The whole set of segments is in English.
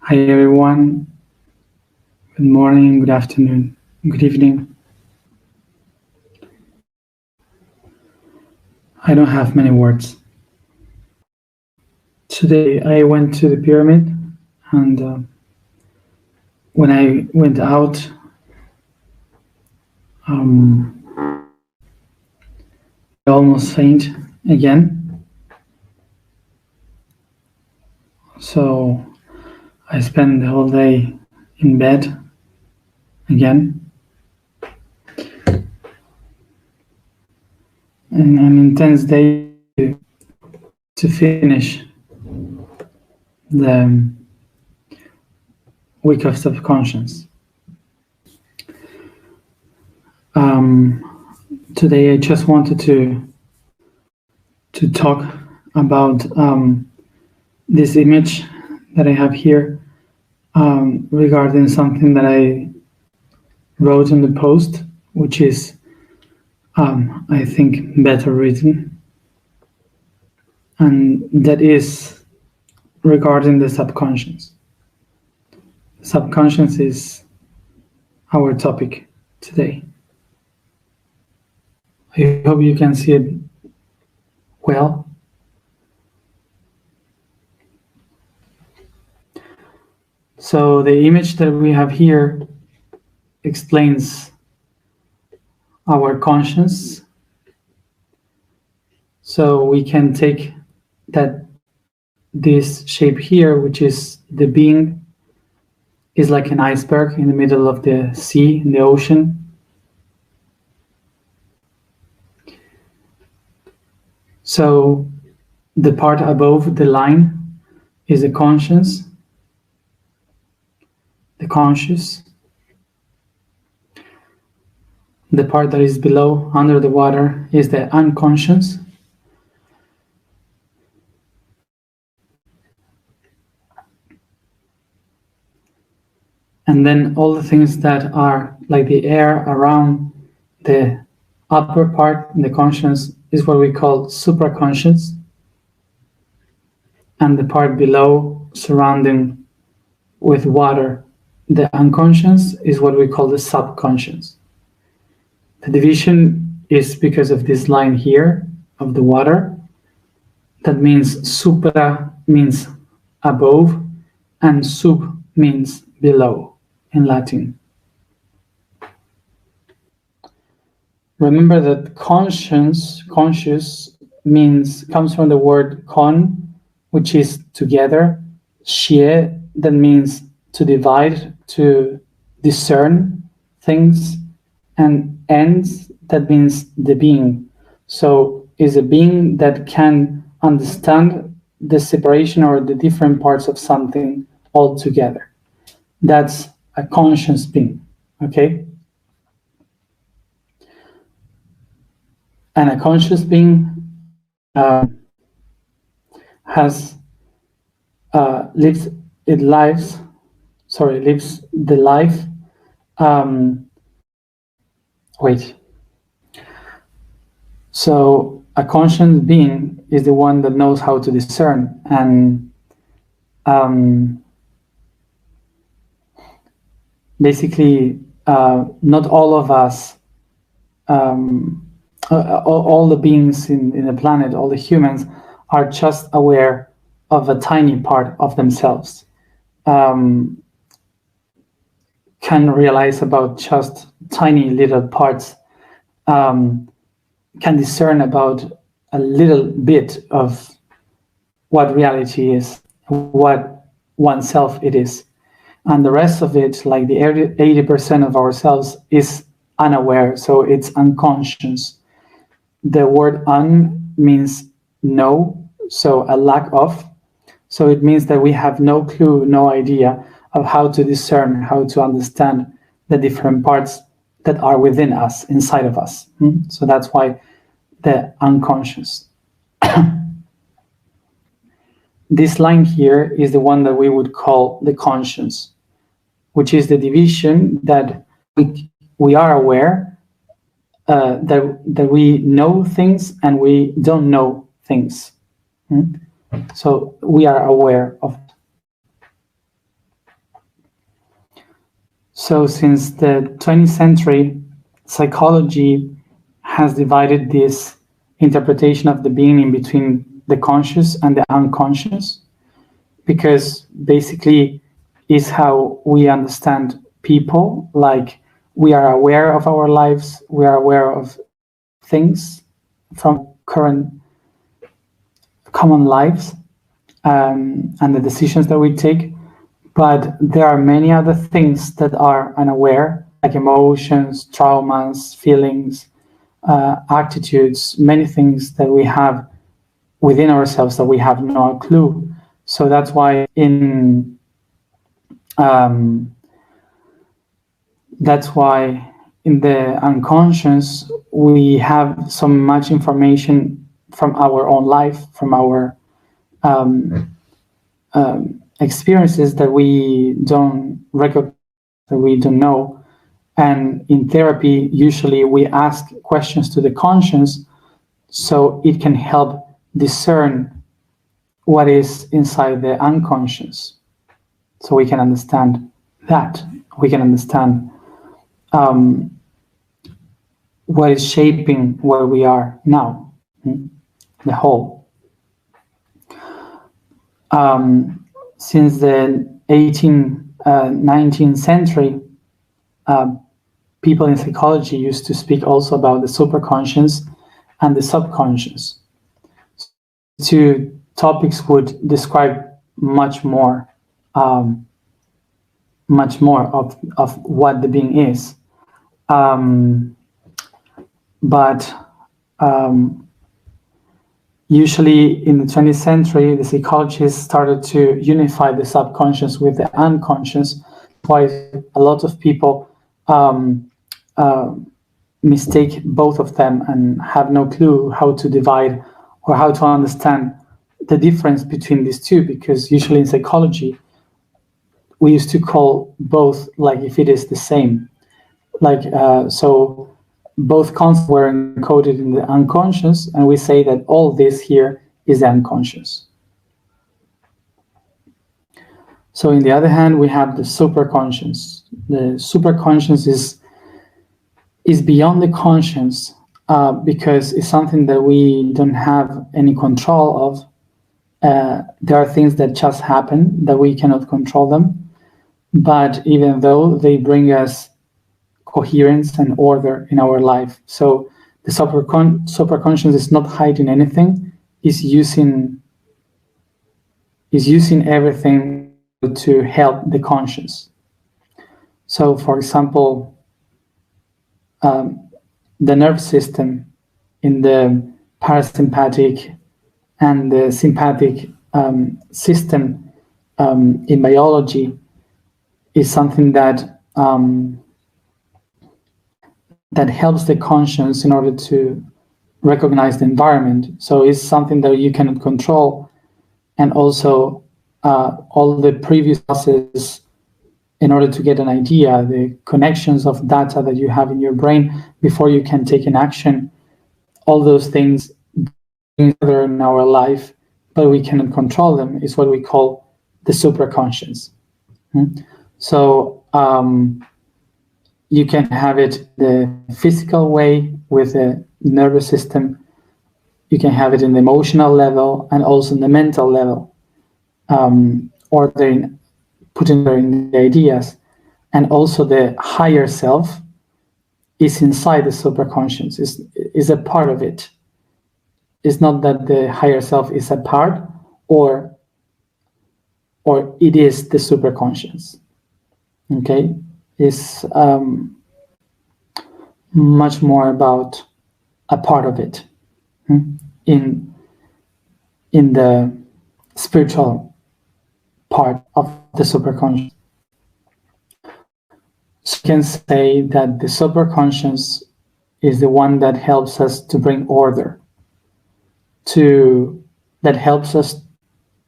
Hi everyone, good morning, good afternoon, good evening. I don't have many words. Today I went to the pyramid and when I went out, I almost faint again. So I spent the whole day in bed again. And an intense day to finish the week of subconscious. Today I just wanted to talk about this image that I have here regarding something that I wrote in the post, which is, I think, better written, and that is regarding the subconscious. Subconscious is our topic today. I hope you can see it well. So the image that we have here explains our conscience. So we can take that this shape here, which is the being, is like an iceberg in the middle of the sea, in the ocean. So the part above the line is the conscious. The conscious. The part that is below, under the water, is the unconscious. And then all the things that are like the air around the upper part, the conscious, is what we call supraconscious. And the part below, surrounding with water, the unconscious, is what we call the subconscious. The division is because of this line here of the water. That means supra means above and sub means below in Latin. Remember that conscious comes from the word con, which is together, xie, that means to divide, to discern things, and ens, that means the being. So is a being that can understand the separation or the different parts of something all together. That's a conscious being, okay? And a conscious being has lives the life. So a conscious being is the one that knows how to discern, and basically not all of us, all the beings in the planet, all the humans, are just aware of a tiny part of themselves, can realize about just tiny little parts, can discern about a little bit of what reality is, what oneself it is. And the rest of it, like the 80% of ourselves, is unaware, so it's unconscious. The word un means no, so a lack of. So it means that we have no clue, no idea of how to discern, how to understand the different parts that are within us, inside of us. So that's why the unconscious. This line here is the one that we would call the conscience, which is the division that we are aware, that we know things and we don't know things. So we are aware of it. So since the 20th century, psychology has divided this interpretation of the being in between the conscious and the unconscious, because basically is how we understand people. Like, we are aware of our lives, we are aware of things from current common lives, and the decisions that we take. But there are many other things that are unaware, like emotions, traumas, feelings, attitudes, many things that we have within ourselves that we have no clue. So that's why in the unconscious we have so much information from our own life, from our experiences that we don't recognize, that we don't know. And in therapy, usually we ask questions to the conscious so it can help discern what is inside the unconscious. So we can understand that. We can understand what is shaping where we are now, the whole. Since the 19th century, people in psychology used to speak also about the superconscious and the subconscious. Two topics would describe much more of what the being is. But usually in the 20th century, the psychologists started to unify the subconscious with the unconscious. Why a lot of people mistake both of them and have no clue how to divide or how to understand the difference between these two, because usually in psychology we used to call both like if it is the same, like so both concepts were encoded in the unconscious, and we say that all this here is unconscious. So in the other hand, we have the superconscious. The superconscious is beyond the conscious, because it's something that we don't have any control of. There are things that just happen that we cannot control them, but even though they bring us coherence and order in our life. So the superconscious is not hiding anything, is using everything to help the conscious. So for example, the nerve system in the parasympathetic and the sympathetic system in biology is something that that helps the conscience in order to recognize the environment. So it's something that you cannot control, and also all the previous processes in order to get an idea, the connections of data that you have in your brain before you can take an action, all those things in our life, but we cannot control them, is what we call the superconscious. So you can have it the physical way with the nervous system, you can have it in the emotional level and also in the mental level, or putting there in the ideas. And also the higher self is inside the superconscious, is a part of it. It's not that the higher self is a part, or it is the superconscious. Okay, it's much more about a part of it in the spiritual part of the superconscious. So you can say that the superconscious is the one that helps us to bring order, that helps us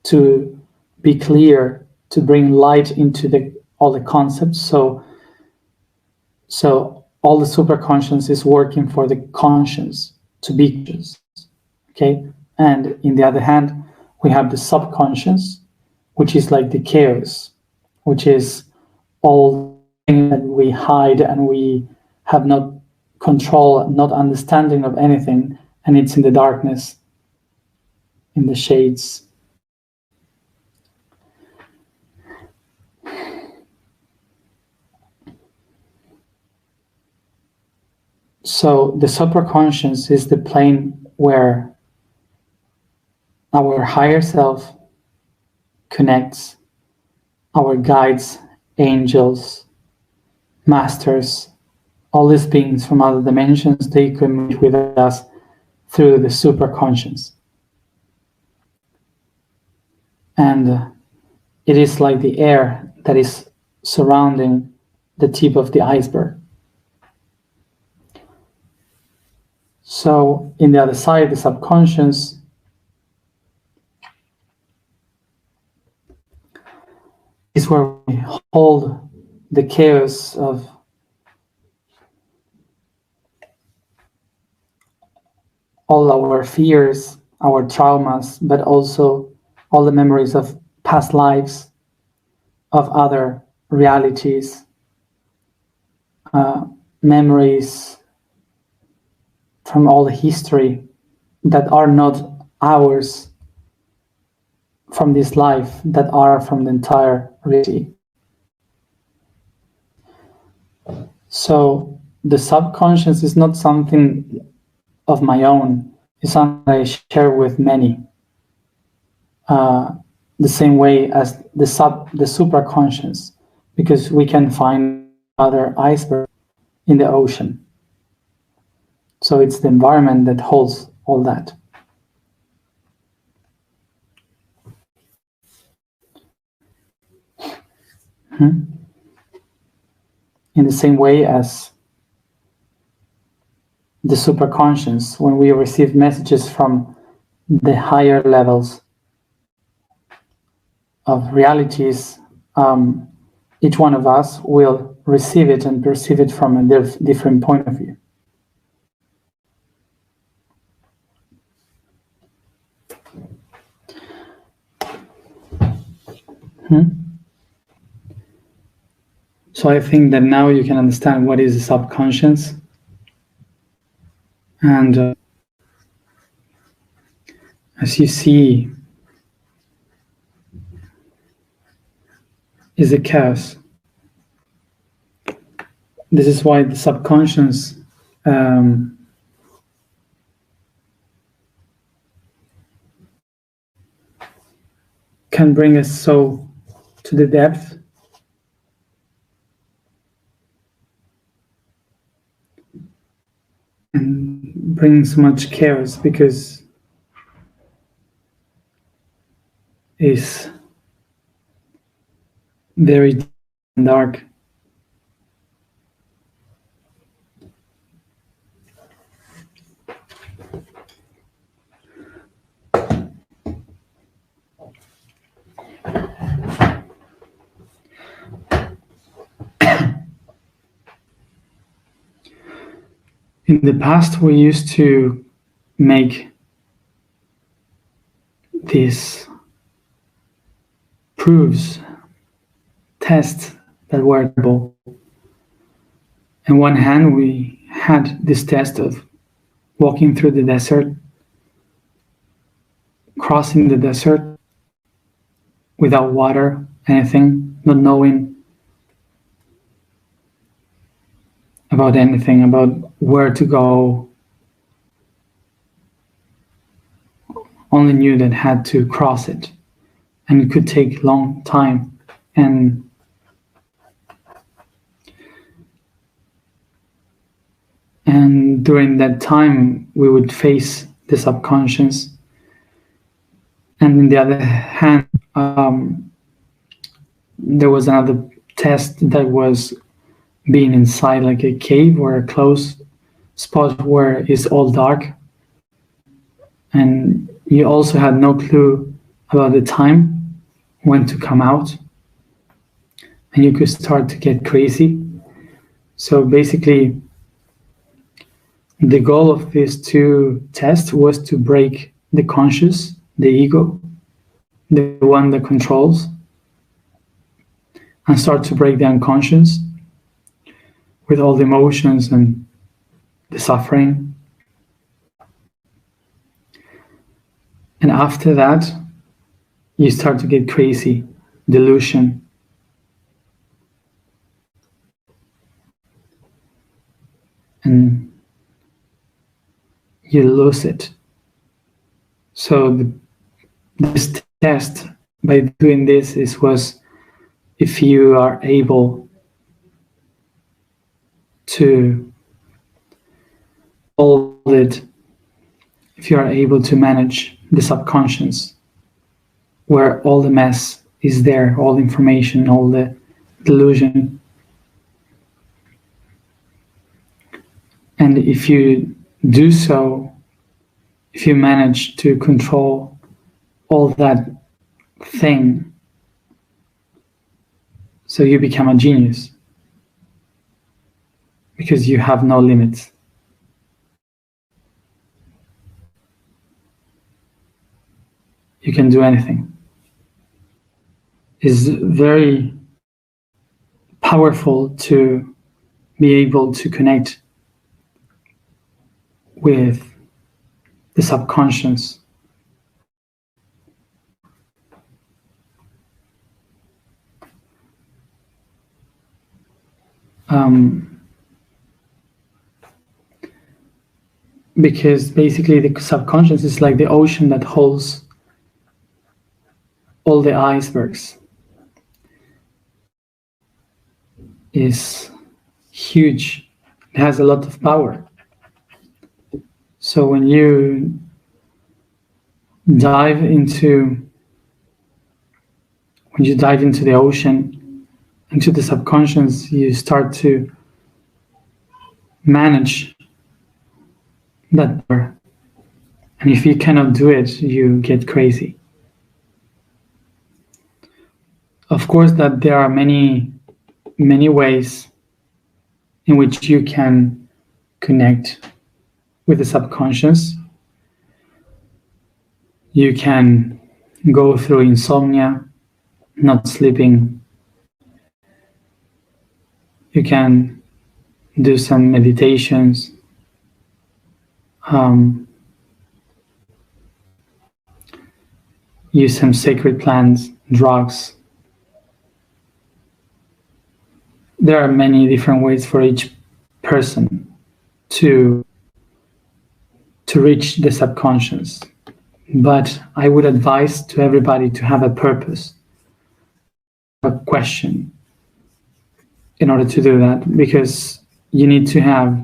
to be clear, to bring light into all the concepts. So all the superconscious is working for the conscious to be conscious. Okay, and in the other hand, we have the subconscious, which is like the chaos, which is all that we hide and we have not control, not understanding of anything, and it's in the darkness, in the shades. So the supraconscious is the plane where our higher self connects, our guides, angels, masters, all these beings from other dimensions, they communicate with us through the supraconscious. And it is like the air that is surrounding the tip of the iceberg. So in the other side, the subconscious is where we hold the chaos of all our fears, our traumas, but also all the memories of past lives, of other realities, memories from all the history that are not ours from this life, that are from the entire reality. So the subconscious is not something of my own, it's something I share with many. The same way as the supraconscious, because we can find other icebergs in the ocean. So it's the environment that holds all that. In the same way as the supraconscious, when we receive messages from the higher levels of realities, each one of us will receive it and perceive it from a different point of view. So I think that now you can understand what is the subconscious. And as you see, is a chaos. This is why the subconscious can bring us so to the depth and bring so much chaos, because it's very dark. In the past, we used to make these proofs, tests that were terrible. On one hand, we had this test of walking through the desert, crossing the desert without water, anything, not knowing about anything, about where to go. Only knew that had to cross it, and it could take a long time. And during that time, we would face the subconscious. And on the other hand, there was another test that was being inside like a cave or a closed spot where it's all dark. And you also had no clue about the time when to come out. And you could start to get crazy. So basically, the goal of these two tests was to break the conscious, the ego, the one that controls, and start to break the unconscious, with all the emotions and the suffering. And after that, you start to get crazy, delusion. And you lose it. So this test by doing this was if you are able to hold it, if you are able to manage the subconscious, where all the mess is there, all the information, all the delusion. And if you do so, if you manage to control all that thing, so you become a genius because you have no limits. You can do anything. It's very powerful to be able to connect with the subconscious. Because basically the subconscious is like the ocean that holds all the icebergs. Is huge. It has a lot of power. So when you dive into the ocean, into the subconscious, you start to manage that power. And if you cannot do it, you get crazy. Of course, that there are many ways in which you can connect with the subconscious. You can go through insomnia, not sleeping. You can do some meditations. Use some sacred plants, drugs. There are many different ways for each person to reach the subconscious. But I would advise to everybody to have a purpose, a question in order to do that, because you need to have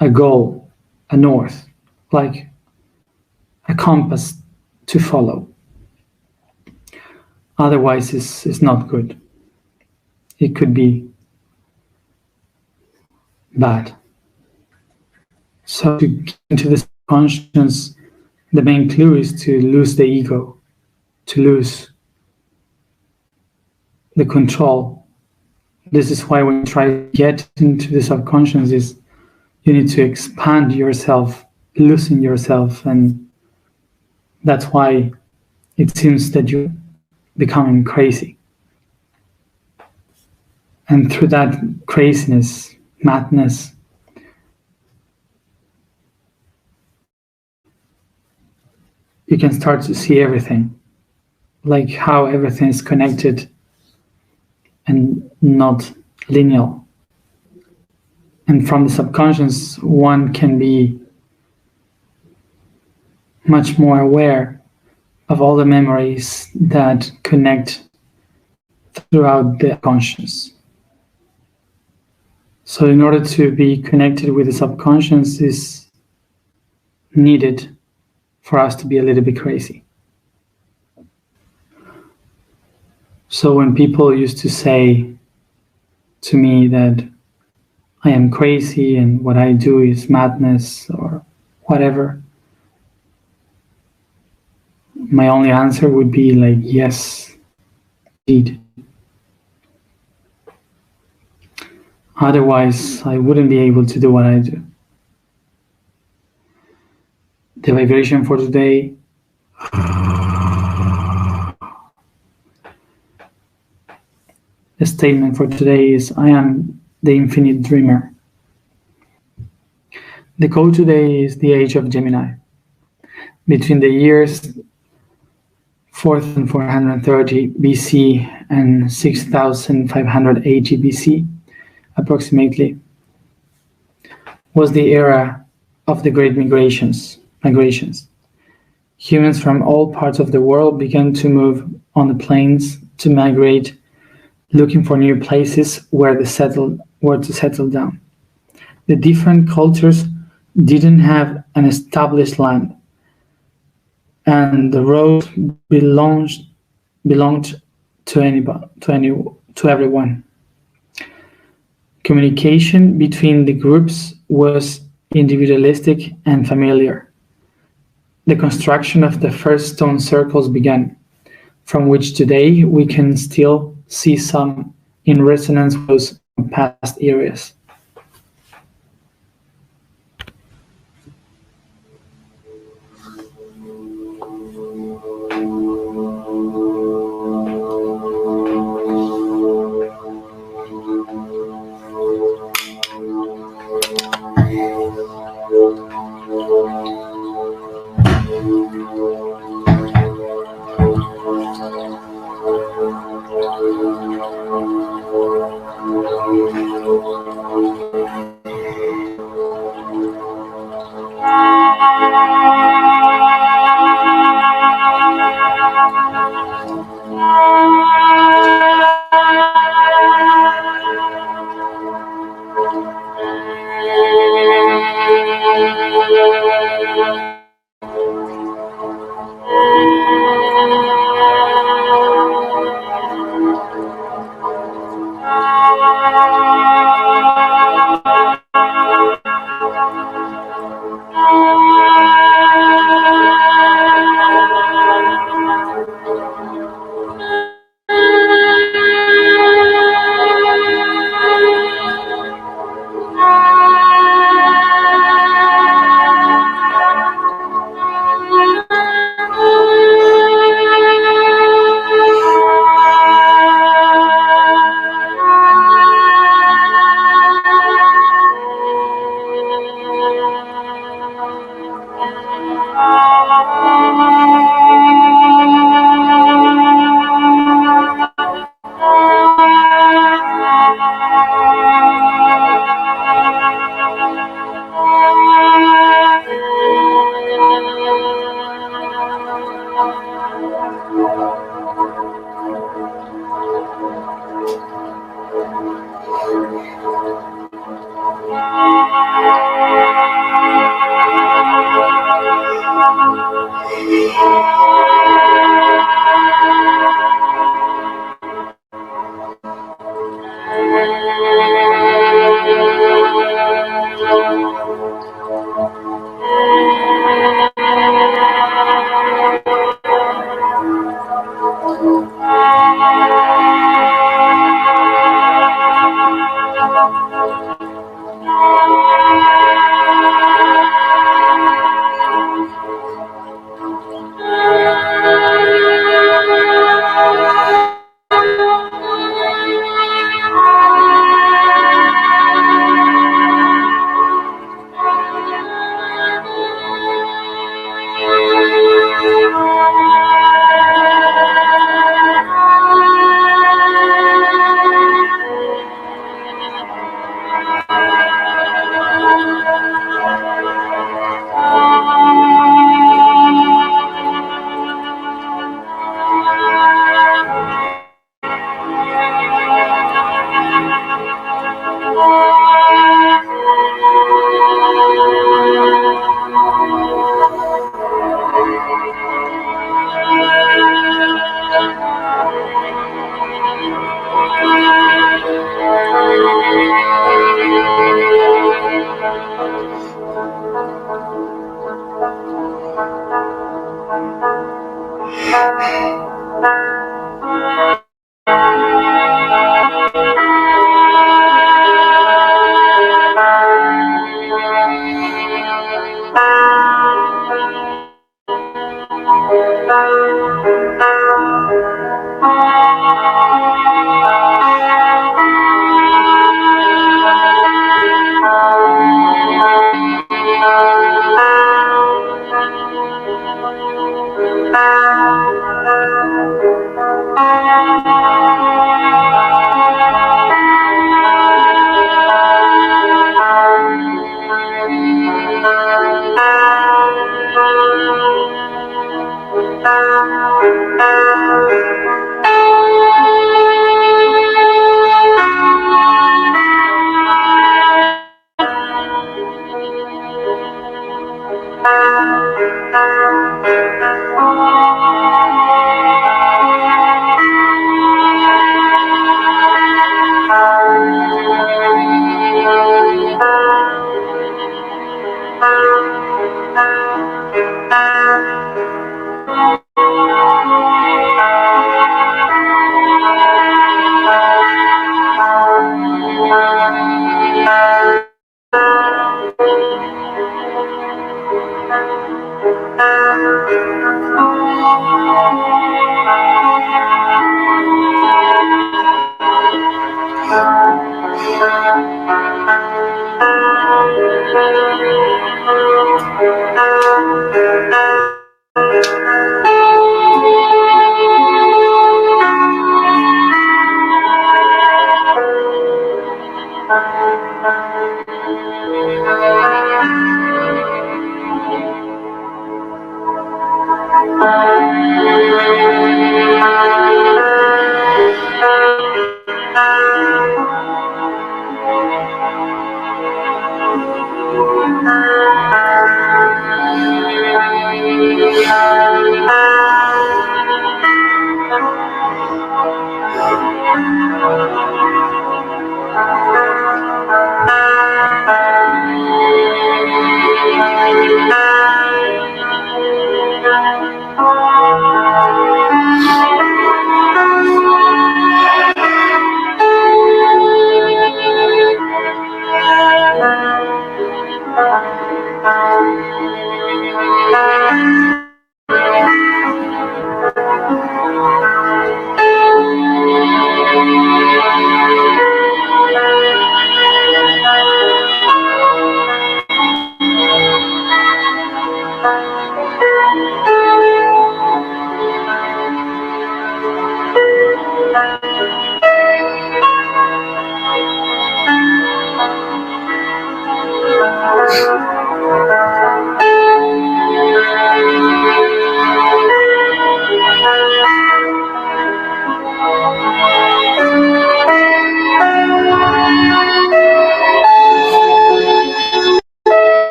a goal, a north, like a compass to follow. Otherwise, it's not good. It could be bad. So to get into the subconscious, the main clue is to lose the ego, to lose the control. This is why when you try to get into the subconscious, is you need to expand yourself, loosen yourself, and that's why it seems that you're becoming crazy. And through that craziness, madness, you can start to see everything, like how everything is connected and not linear. And from the subconscious, one can be much more aware of all the memories that connect throughout the conscious. So in order to be connected with the subconscious is needed for us to be a little bit crazy. So when people used to say to me that I am crazy and what I do is madness or whatever, my only answer would be like, yes, indeed. Otherwise, I wouldn't be able to do what I do. The vibration for today, the statement for today is, I am the infinite dreamer. The code today is the age of Gemini. Between the years 4430 BC and 6580 BC, approximately, was the era of the great migrations. Humans from all parts of the world began to move on the plains to migrate, looking for new places where to settle down. The different cultures didn't have an established land, and the road belonged to anybody, to everyone. Communication between the groups was individualistic and familiar. The construction of the first stone circles began, from which today we can still see some in resonance with those from past eras.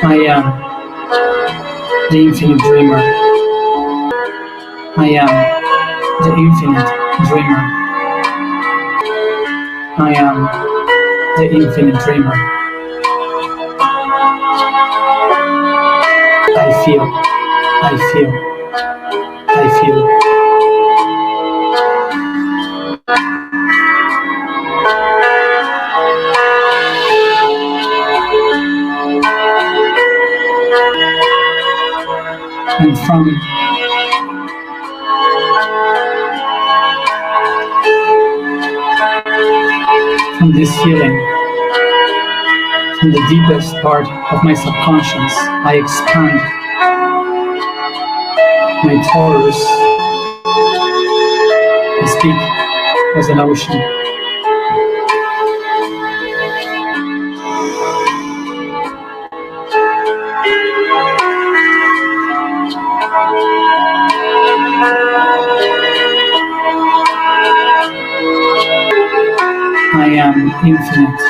I am the infinite dreamer. I am the infinite dreamer. I am the infinite dreamer. I feel, I feel, I feel. And from this feeling, from the deepest part of my subconscious, I expand my torus. I speak as an ocean. I am infinite.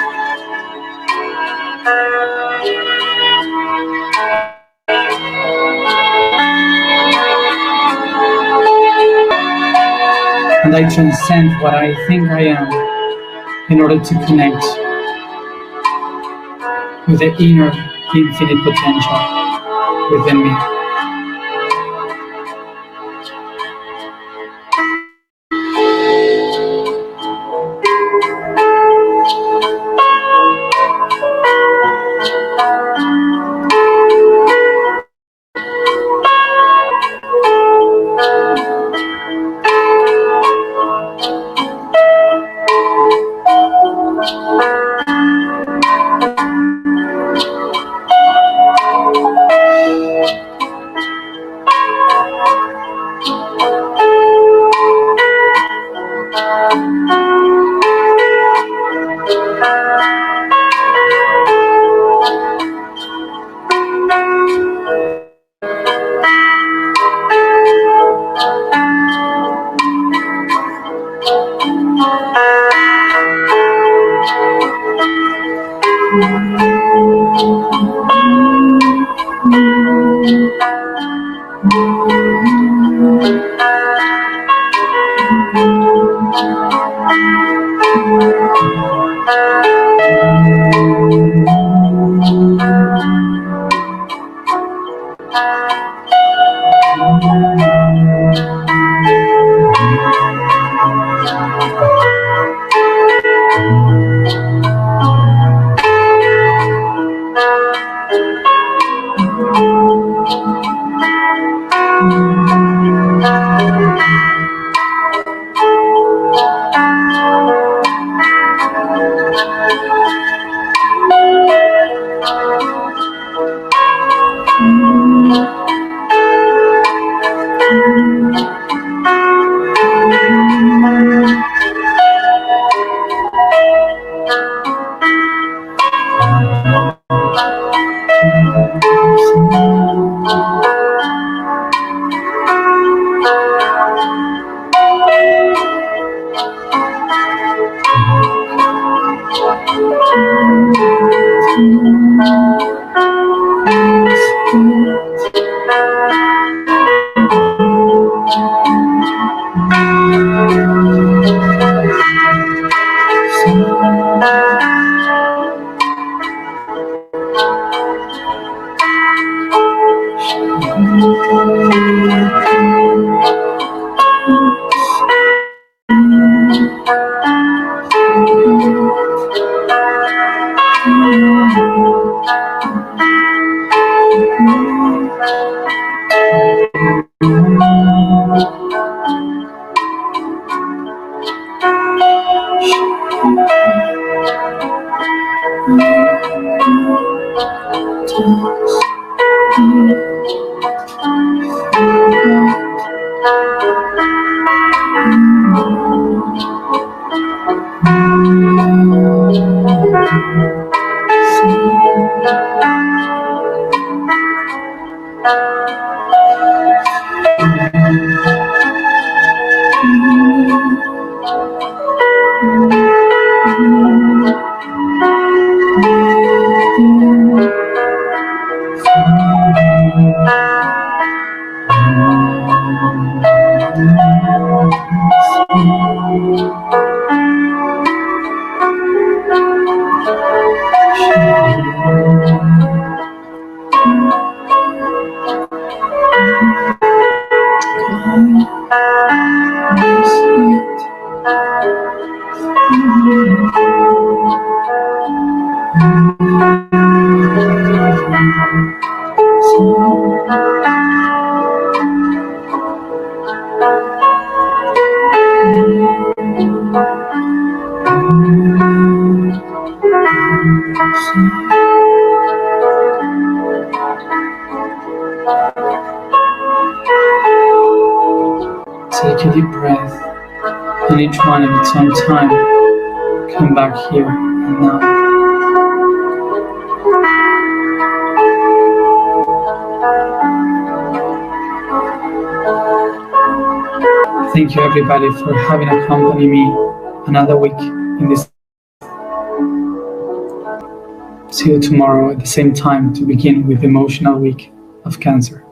And I transcend what I think I am in order to connect with the inner infinite potential within me. take a deep breath, and each one at its own time, come back here and now. Thank you everybody for having accompanied me another week in this. See you tomorrow at the same time to begin with the emotional week of Cancer.